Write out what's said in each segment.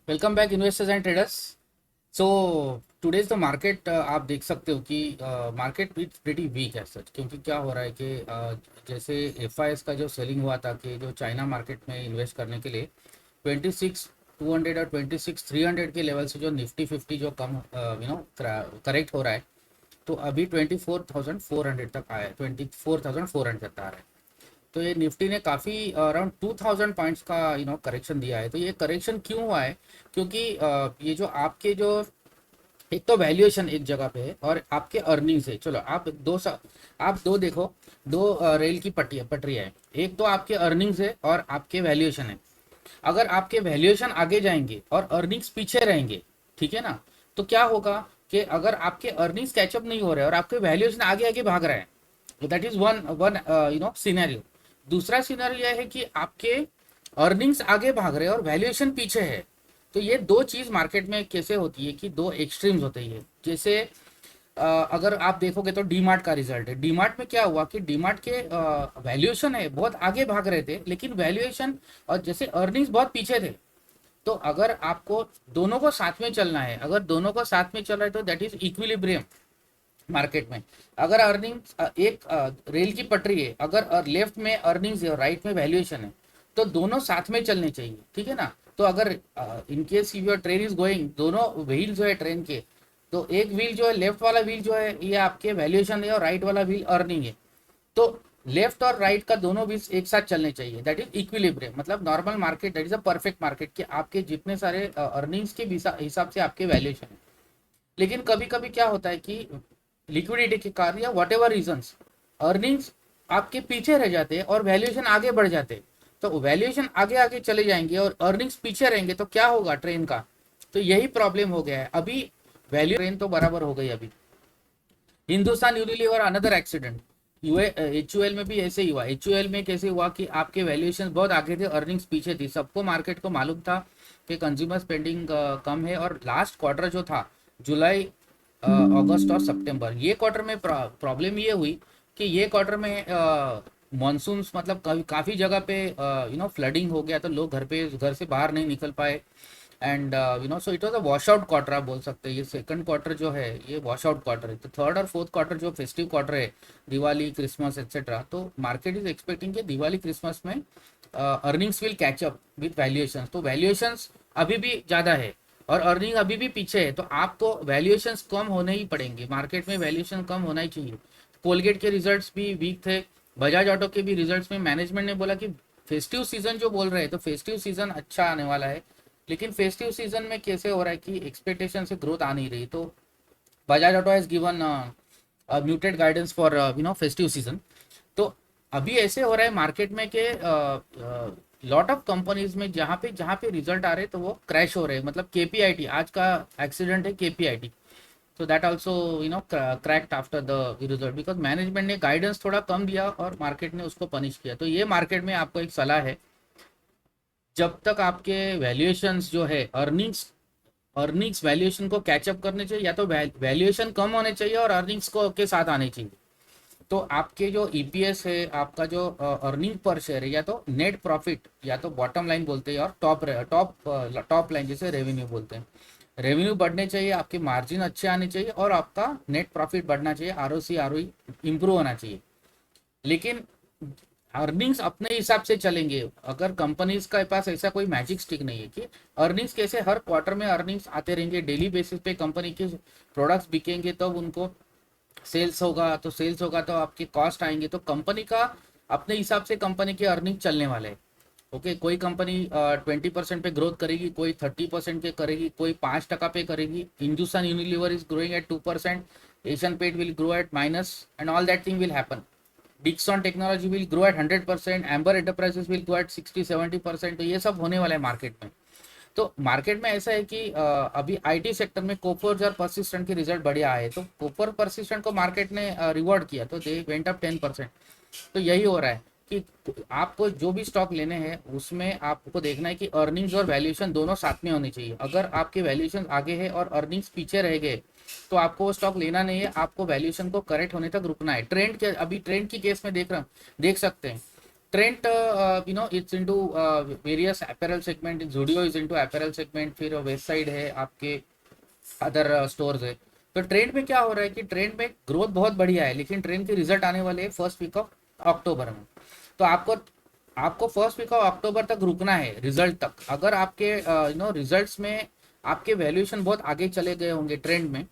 Welcome back investors and traders. So today's the market आप देख सकते हो कि मार्केट इट्स प्रीटी वीक है सच, क्योंकि क्या हो रहा है कि जैसे एफ का जो सेलिंग हुआ था कि जो चाइना मार्केट में इन्वेस्ट करने के लिए 26,200 और 26,300 के लेवल से जो निफ्टी 50 जो कम करेक्ट हो रहा है, तो अभी 24,400 तक आया है, 24,400 तक आ रहा है। तो ये निफ्टी ने काफ़ी अराउंड 2000 पॉइंट्स का करेक्शन दिया है। तो ये करेक्शन क्यों हुआ है? क्योंकि ये जो आपके जो एक तो वैल्यूएशन एक जगह पे है और आपके अर्निंग्स है। चलो आप दो देखो, दो रेल की पटरियाँ है। एक तो आपके अर्निंग्स है और आपके वैल्यूएशन है। अगर आपके वैल्यूएशन आगे जाएंगे और अर्निंग्स पीछे रहेंगे, ठीक है ना, तो क्या होगा कि अगर आपके अर्निंग्स कैचअप नहीं हो रहे और आपके वैल्यूएशन आगे आगे भाग रहे हैं, that is one one scenario. दूसरा सिनेरियो यह है कि आपके अर्निंग्स आगे भाग रहे हैं और वैल्यूएशन पीछे है। तो ये दो चीज मार्केट में कैसे होती है कि दो एक्सट्रीम्स होते हैं। जैसे अगर आप देखोगे तो डीमार्ट का रिजल्ट है। डीमार्ट में क्या हुआ कि डीमार्ट के वैल्यूएशन है बहुत आगे भाग रहे थे, लेकिन वैल्यूएशन और जैसे अर्निंग्स बहुत पीछे थे। तो अगर आपको दोनों को साथ में चलना है, अगर दोनों को साथ में चल रहा है, तो दैट इज इक्विलिब्रियम मार्केट में। अगर अर्निंग्स एक रेल की पटरी है, अगर लेफ्ट में अर्निंग्स है और राइट में वैल्यूएशन है, तो दोनों साथ में चलने चाहिए, ठीक है ना। तो अगर in case your train is going, दोनों व्हील जो है ट्रेन के, तो एक व्हील जो है, लेफ्ट वाला व्हील जो है ये आपके वैल्यूएशन है और राइट वाला व्हील अर्निंग है। तो लेफ्ट और राइट का दोनों व्हील्स एक साथ चलने चाहिए, दैट इज इक्विलिब्रियम। मतलब normal market, that is a perfect market कि आपके जितने सारे अर्निंग्स के हिसाब से आपके वैल्यूएशन है। लेकिन कभी कभी क्या होता है कि लिक्विडिटी के कारण या वट एवर रीजन्स, अर्निंग्स आपके पीछे रह जाते हैं और वैल्यूएशन आगे बढ़ जाते हैं। तो वैल्यूएशन आगे आगे चले जाएंगे और अर्निंग्स पीछे रहेंगे, तो क्या होगा ट्रेन का? तो यही प्रॉब्लम हो गया है अभी। वैल्यू ट्रेन तो बराबर हो गई अभी। Hindustan Unilever another accident. H में भी ऐसे ही हुआ। एच में कैसे हुआ कि आपके वैल्यूएशन बहुत आगे थे, अर्निंग्स पीछे थी। सबको मार्केट को मालूम था कि कंज्यूमर स्पेंडिंग कम है, और लास्ट क्वार्टर जो था, जुलाई, अगस्त और सितंबर, ये क्वार्टर में प्रॉब्लम ये हुई कि ये क्वार्टर में मानसून, मतलब काफ़ी जगह पे फ्लडिंग हो गया, तो लोग घर से बाहर नहीं निकल पाए। And so it was a wash out quarter, आप बोल सकते हैं। ये सेकंड क्वार्टर जो है ये वॉश आउट क्वार्टर है। तो थर्ड और फोर्थ क्वार्टर जो फेस्टिव क्वार्टर है, दिवाली, क्रिसमस एक्सेट्रा, तो मार्केट इज एक्सपेक्टिंग कि दिवाली क्रिसमस में earnings will catch up with valuation. तो वैल्यूएशंस अभी भी ज़्यादा है और अर्निंग अभी भी पीछे है, तो आपको वैल्यूएशंस कम होने ही पड़ेंगे। मार्केट में वैल्यूएशन कम होना ही चाहिए। कोलगेट के रिजल्ट्स भी वीक थे, बजाज ऑटो के भी रिजल्ट्स में मैनेजमेंट ने बोला कि फेस्टिव सीजन जो बोल रहे हैं, तो फेस्टिव सीजन अच्छा आने वाला है। लेकिन फेस्टिव सीजन में कैसे हो रहा है कि एक्सपेक्टेशन से ग्रोथ आ नहीं रही। तो Bajaj auto has given muted guidance for festive season. तो अभी ऐसे हो रहा है मार्केट में कि लॉट ऑफ कंपनीज में जहाँ पे रिजल्ट आ रहे हैं, तो वो क्रैश हो रहे हैं। मतलब केपीआईटी आज का एक्सीडेंट है, केपीआईटी। तो that also cracked after the result, because management ने गाइडेंस थोड़ा कम दिया और मार्केट ने उसको पनिश किया। तो ये मार्केट में आपको एक सलाह है, जब तक आपके वैल्यूएशंस जो है, अर्निंग्स अर्निंग्स वैल्यूएशन को कैचअप करने चाहिए, या तो वैल्यूएशन कम होने चाहिए और अर्निंग्स को के साथ आने चाहिए। तो आपके जो ईपीएस है, आपका जो अर्निंग पर शेयर है, या तो नेट प्रॉफिट, या तो बॉटम लाइन बोलते हैं, और टॉप लाइन जैसे रेवेन्यू बोलते हैं। रेवेन्यू बढ़ने चाहिए, आपके मार्जिन अच्छे आने चाहिए, और आपका नेट प्रॉफिट बढ़ना चाहिए, आरओसी आरओई इंप्रूव होना चाहिए। लेकिन अर्निंग्स अपने हिसाब से चलेंगे। अगर कंपनीज के पास ऐसा कोई मैजिक स्टिक नहीं है कि अर्निंग्स कैसे हर क्वार्टर में अर्निंग्स आते रहेंगे, डेली बेसिस पे कंपनी के प्रोडक्ट्स बिकेंगे, तब उनको सेल्स होगा तो आपके कॉस्ट आएंगे। तो कंपनी का अपने हिसाब से कंपनी के अर्निंग चलने वाले हैं। ओके, कोई कंपनी 20% पे ग्रोथ करेगी, कोई 30% पे करेगी, कोई 5% पे करेगी। Hindustan Unilever is growing at 2%, Asian pet will grow at minus, and all that thing will happen. Dixon technology will grow at 100%, amber enterprises will grow at 60-70%। तो ये सब होने वाला है मार्केट में। तो मार्केट में ऐसा है कि अभी आईटी सेक्टर में कोपर और परसिस्टेंट के रिजल्ट बढ़िया आए, तो कोपर परसिस्टेंट को मार्केट ने रिवॉर्ड किया, तो दे वेंट अप 10%। तो यही हो रहा है कि आपको जो भी स्टॉक लेने हैं, उसमें आपको देखना है कि अर्निंग्स और वैल्यूएशन दोनों साथ में होनी चाहिए। अगर आपके वैल्यूएशन आगे है और अर्निंग्स पीछे रह गए, तो आपको वो स्टॉक लेना नहीं है। आपको वैल्यूएशन को करेक्ट होने तक रुकना है। ट्रेंड के, अभी ट्रेंड की केस में देख सकते हैं Trent, it's into various apparel segment. Zudio is into apparel segment. फिर वेस्ट साइड है आपके, अदर स्टोर्स है। तो ट्रेंड में क्या हो रहा है कि ट्रेंड में ग्रोथ बहुत बढ़िया है, लेकिन ट्रेंड के रिजल्ट आने वाले हैं फर्स्ट वीक ऑफ अक्टूबर में। तो आपको आपको फर्स्ट वीक ऑफ अक्टूबर तक रुकना है रिजल्ट तक। अगर आपके रिजल्ट्स में आपके वैल्यूएशन बहुत आगे चले गए होंगे ट्रेंड में,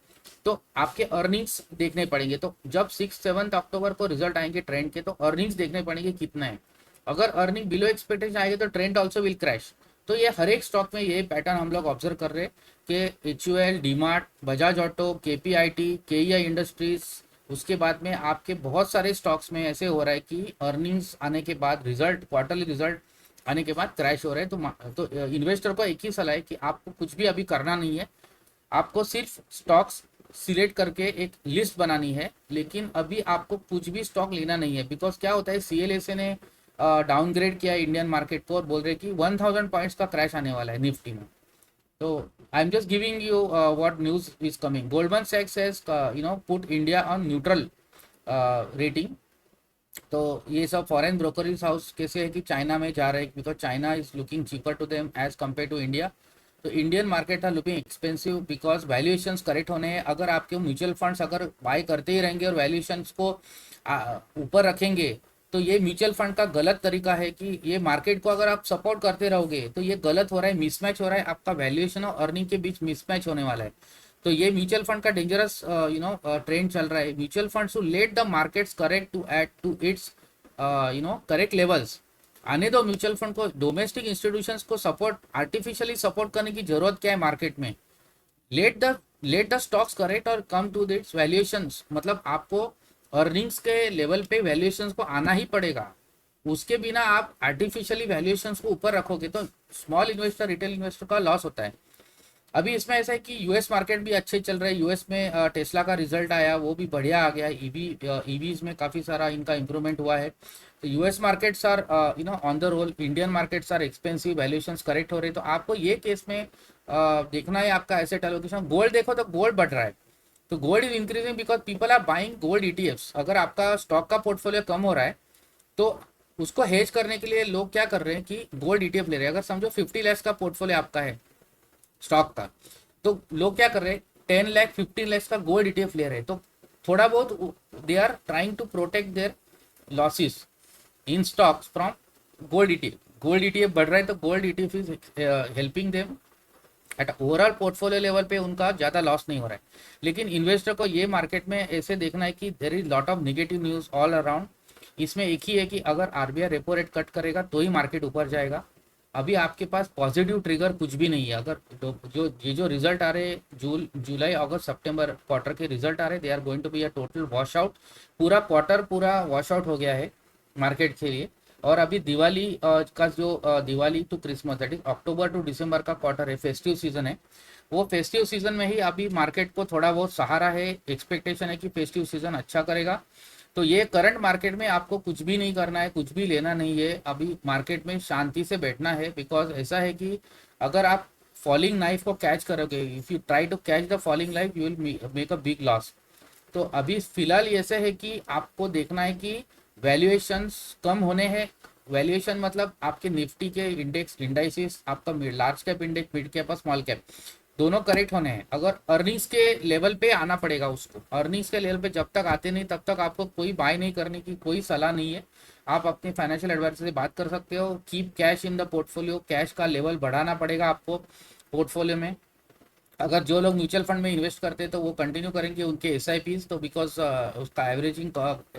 तो आपके अर्निंग्स देखने पड़ेंगे। तो जब 6-7 अक्टूबर को रिजल्ट आएंगे ट्रेंड के, तो अर्निंग्स देखने पड़ेंगे कितना है। अगर अर्निंग बिलो एक्सपेक्टेशन आएगी तो ट्रेंड ऑल्सो विल क्रैश। तो ये हर एक स्टॉक में ये पैटर्न हम लोग ऑब्जर्व कर रहे हैं कि HUL, DMart, Bajaj auto, KPIT, KEI industries, उसके बाद में आपके बहुत सारे स्टॉक्स में ऐसे हो रहा है कि अर्निंग्स आने के बाद, रिजल्ट, क्वार्टरली रिजल्ट आने के बाद क्रैश हो रहे हैं। तो इन्वेस्टर को एक ही सलाह है कि आपको कुछ भी अभी करना नहीं है, आपको सिर्फ स्टॉक्स सिलेक्ट करके एक लिस्ट बनानी है, लेकिन अभी आपको कुछ भी स्टॉक लेना नहीं है। बिकॉज क्या होता है, CLSA ने डाउनग्रेड किया इंडियन मार्केट को और बोल रहे कि 1000 पॉइंट्स का क्रैश आने वाला है निफ्टी में। तो I am just giving you what news is coming. Goldman सैक्स has put India on neutral rating. तो ये सब फॉरेन ब्रोकरेज हाउस कैसे है कि चाइना में जा रहे हैं, because China is looking cheaper to them as compare to India. तो Indian market are looking expensive because valuations correct होने हैं। अगर आपके म्यूचुअल फंड्स अगर बाय करते ही रहेंगे और वैल्यूएशंस को ऊपर रखेंगे, तो ये म्यूचुअल फंड का गलत तरीका है कि ये मार्केट को अगर आप सपोर्ट करते रहोगे तो ये गलत हो रहा है, मिसमैच हो रहा है, आपका वैल्यूएशन और अर्निंग के बीच मिसमैच होने वाला है। तो ये म्यूचुअल फंड का डेंजरस ट्रेंड चल रहा है। Mutual fund to let the markets correct to at to its correct levels. आने दो म्यूचुअल फंड को, डोमेस्टिक इंस्टीट्यूशंस को सपोर्ट, आर्टिफिशियली सपोर्ट करने की जरूरत क्या है मार्केट में। लेट द स्टॉक्स करेक्ट और कम टू दिट्स वैल्यूएशंस। मतलब आपको अर्निंग्स के लेवल पे वैल्यूएशंस को आना ही पड़ेगा, उसके बिना आप आर्टिफिशियली वैल्यूएशंस को ऊपर रखोगे तो स्मॉल इन्वेस्टर, रिटेल इन्वेस्टर का लॉस होता है। अभी इसमें ऐसा है कि यूएस मार्केट भी अच्छे चल रहे हैं। यूएस में टेस्ला का रिजल्ट आया, वो भी बढ़िया आ गया। ईवीज में काफ़ी सारा इनका इंप्रूवमेंट हुआ है। तो US markets are on the roll, Indian markets are expensive, valuations correct हो रहे हैं। तो आपको ये केस में देखना है आपका एसेट एलोकेशन। गोल्ड देखो तो गोल्ड बढ़ रहा है, तो gold is increasing because people are buying gold ETFs। अगर आपका स्टॉक का पोर्टफोलियो कम हो रहा है तो उसको हेज करने के लिए लोग क्या कर रहे हैं कि गोल्ड ETF ले रहे हैं। अगर समझो 50 लाख का पोर्टफोलियो आपका है स्टॉक का, तो लोग क्या कर रहे हैं 10 लाख 15 लाख का गोल्ड ETF ले रहे हैं। तो थोड़ा बहुत they are trying to protect their losses in stocks from gold ETF। Gold ETF बढ़ रहा है तो gold ETF is helping them at overall portfolio level पे, उनका ज़्यादा लॉस नहीं हो रहा है। लेकिन इन्वेस्टर को ये मार्केट में ऐसे देखना है कि there is lot of negative news all around. इसमें एक ही है कि अगर RBI रेपो रेट कट करेगा तो ही मार्केट ऊपर जाएगा। अभी आपके पास पॉजिटिव ट्रिगर कुछ भी नहीं है। अगर जो रिजल्ट आ रहे जुलाई अगस्त सितंबर क्वार्टर के रिजल्ट आ रहे, they are going to be a total wash out. पूरा क्वार्टर पूरा वॉश आउट हो गया है मार्केट के लिए। और अभी दिवाली का जो Diwali to Christmas, that is October to December का क्वार्टर है, फेस्टिव सीजन है। वो फेस्टिव सीजन में ही अभी मार्केट को थोड़ा बहुत सहारा है। एक्सपेक्टेशन है कि फेस्टिव सीजन अच्छा करेगा। तो ये करंट मार्केट में आपको कुछ भी नहीं करना है, कुछ भी लेना नहीं है। अभी मार्केट में शांति से बैठना है। बिकॉज ऐसा है कि अगर आप फॉलिंग नाइफ को कैच करोगे, if you try to catch the falling knife, you will make a big loss. तो अभी फिलहाल ऐसे है कि आपको देखना है कि वैल्यूएशंस कम होने हैं। वैल्यूएशन मतलब आपके निफ्टी के इंडाइसिस, आपका large cap index, mid cap और स्मॉल कैप दोनों करेक्ट होने हैं। अगर अर्निंग्स के लेवल पे आना पड़ेगा उसको। अर्निंग्स के लेवल पे जब तक आते नहीं तब तक आपको कोई बाय नहीं करने की कोई सलाह नहीं है। आप अपने फाइनेंशियल एडवाइजर से बात कर सकते हो। Keep cash in the portfolio, cash का लेवल बढ़ाना पड़ेगा आपको पोर्टफोलियो में। अगर जो लोग म्यूचुअल फंड में इन्वेस्ट करते हैं तो वो कंटिन्यू करेंगे उनके SIPs। तो बिकॉज उसका एवरेजिंग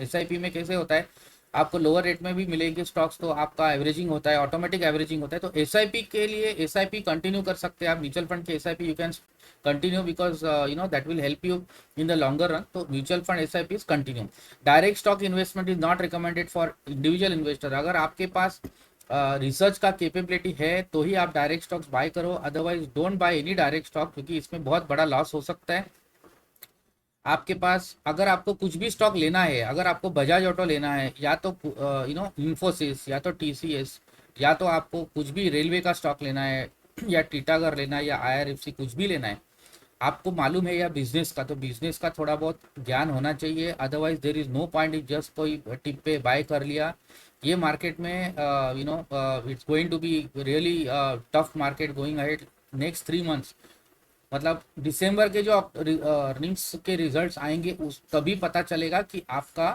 SIP में कैसे होता है, आपको लोअर रेट में भी मिलेंगे स्टॉक्स, तो आपका एवरेजिंग होता है, ऑटोमेटिक एवरेजिंग होता है। तो SIP के लिए SIP कंटिन्यू कर सकते हैं आप। म्यूचुअल फंड के SIP you can continue because that will help you in the longer run. तो mutual fund SIPs continue. Direct stock investment is not recommended for individual investor. अगर आपके पास रिसर्च का capability है तो ही आप डायरेक्ट स्टॉक्स बाय करो, otherwise don't by any direct stock, क्योंकि इसमें बहुत बड़ा लॉस हो सकता है आपके पास। अगर आपको कुछ भी स्टॉक लेना है, अगर आपको बजाज ऑटो लेना है, या तो इन्फोसिस, या तो TCS, या तो आपको कुछ भी रेलवे का स्टॉक लेना है, या टीटागढ़ लेना है, या IRFC, कुछ भी लेना है, आपको मालूम है, या बिजनेस का, तो बिजनेस का थोड़ा बहुत ज्ञान होना चाहिए। Otherwise there is no point, just कोई टिप पे बाय कर लिया ये मार्केट में it's going to be really tough market going ahead next 3 months. मतलब दिसंबर के जो अर्निंग्स के रिजल्ट्स आएंगे उस तभी पता चलेगा कि आपका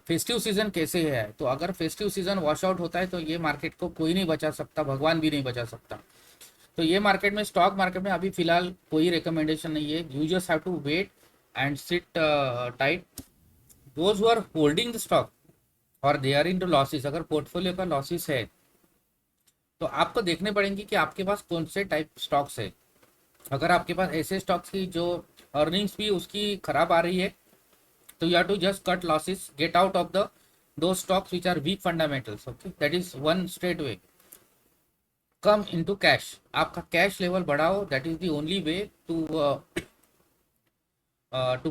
फेस्टिव सीजन कैसे है। तो अगर फेस्टिव सीजन वॉश आउट होता है तो ये मार्केट को कोई नहीं बचा सकता, भगवान भी नहीं बचा सकता। तो ये मार्केट में, स्टॉक मार्केट में अभी फिलहाल कोई रिकमेंडेशन नहीं है। You just have to wait and sit tight. Those who are holding the stock और they are in to losses, अगर पोर्टफोलियो का लॉसेस है तो आपको देखने पड़ेंगे कि आपके पास कौन से टाइप स्टॉक्स है। अगर आपके पास ऐसे स्टॉक्स की जो अर्निंग्स भी उसकी खराब आ रही है तो you have to just cut losses, get out of the two stocks which are weak fundamentals. Okay, that is one straight way. Come into cash, आपका कैश लेवल बढ़ाओ, that is the only way to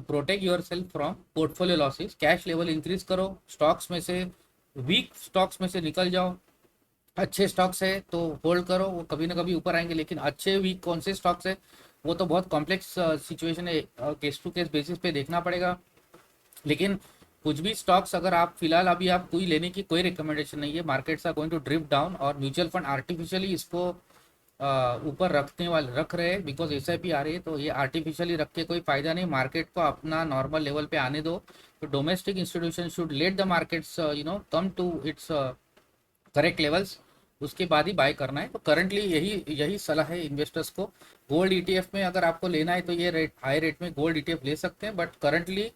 protect yourself from portfolio losses. Cash level increase करो, stocks में से, week stocks में से निकल जाओ। अच्छे स्टॉक्स है तो होल्ड करो, वो कभी ना कभी ऊपर आएंगे, लेकिन अच्छे वीक कौन से स्टॉक्स है वो तो बहुत कॉम्प्लेक्स सिचुएशन है, केस टू केस बेसिस पे देखना पड़ेगा। लेकिन कुछ भी स्टॉक्स अगर आप फिलहाल अभी आप कोई लेने की कोई रिकमेंडेशन नहीं है। Markets are going to drift down और म्यूचुअल फंड आर्टिफिशियली इसको ऊपर रख रहे हैं बिकॉज एसआईपी आ रही है। तो ये आर्टिफिशियली रख के कोई फायदा नहीं, मार्केट को अपना नॉर्मल लेवल पे आने दो। तो domestic institution should let the markets come to its correct levels, उसके बाद ही बाय करना है। तो करंटली यही यही सलाह है इन्वेस्टर्स को। गोल्ड ईटीएफ में अगर आपको लेना है तो ये रेट हाई रेट में गोल्ड ईटीएफ ले सकते हैं, but currently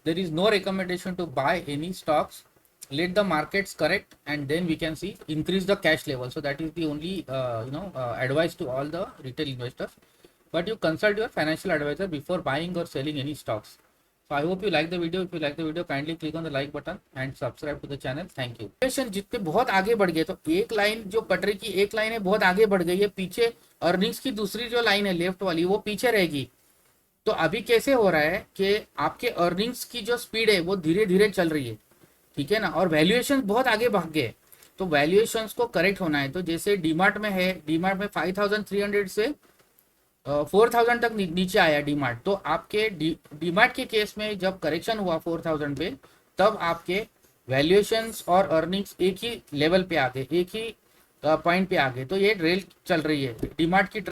there is no recommendation to buy any stocks. Let the markets correct and then we can see increase the cash level. So that is the only advice to all the retail investors. But you consult your financial advisor before buying or selling any stocks. So I hope you like the video. If you like the video, kindly click on the like button and subscribe to the channel. Thank you. Valuation जितने बहुत आगे बढ़ गए, तो एक line जो पटरी की एक लाइन है बहुत आगे बढ़ गई है, पीछे अर्निंग्स की दूसरी जो लाइन है लेफ्ट वाली वो पीछे रहेगी। तो अभी कैसे हो रहा है कि आपके अर्निंग्स की जो स्पीड है वो धीरे धीरे चल रही है, ठीक है ना, और वैल्यूएशन बहुत आगे भाग गए। तो वैल्यूएशंस को करेक्ट होना है। तो जैसे डीमार्ट में है, डीमार्ट में 5300 से 4000 तक नीचे आया डीमार्ट। तो आपके डीमार्ट के केस में जब करेक्शन हुआ 4000 पे, तब आपके वैल्यूएशंस और अर्निंग्स एक ही लेवल पे आ गए, एक ही पॉइंट पे आ गए। तो ये रेल चल रही है डीमार्ट की।